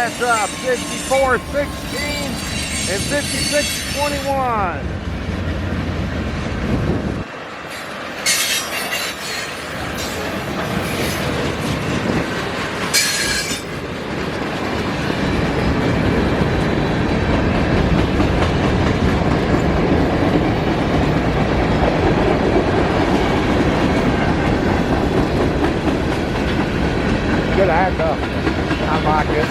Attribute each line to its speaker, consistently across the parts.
Speaker 1: That's 5416 and 5621. Good handcuff. I like it.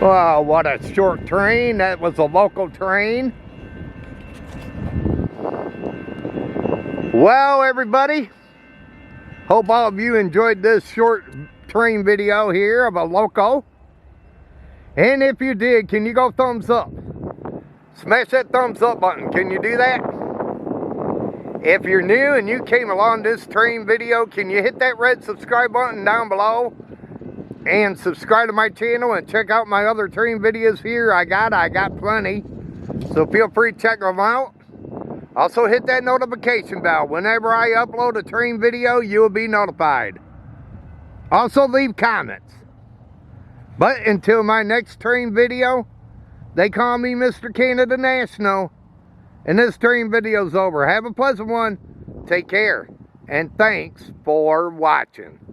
Speaker 1: Wow, what a short train. That was a local train. Well, everybody, hope all of you enjoyed this short train video here of a loco. And if you did, can you go thumbs up? Smash that thumbs up button. Can you do that? If you're new and you came along this train video, can you hit that red subscribe button down below? And subscribe to my channel and check out my other train videos here. I got plenty. So feel free to check them out. Also hit that notification bell. Whenever I upload a train video, you will be notified. Also leave comments. But until my next train video, they call me Mr. Canada National. And this train video's over. Have a pleasant one. Take care. And thanks for watching.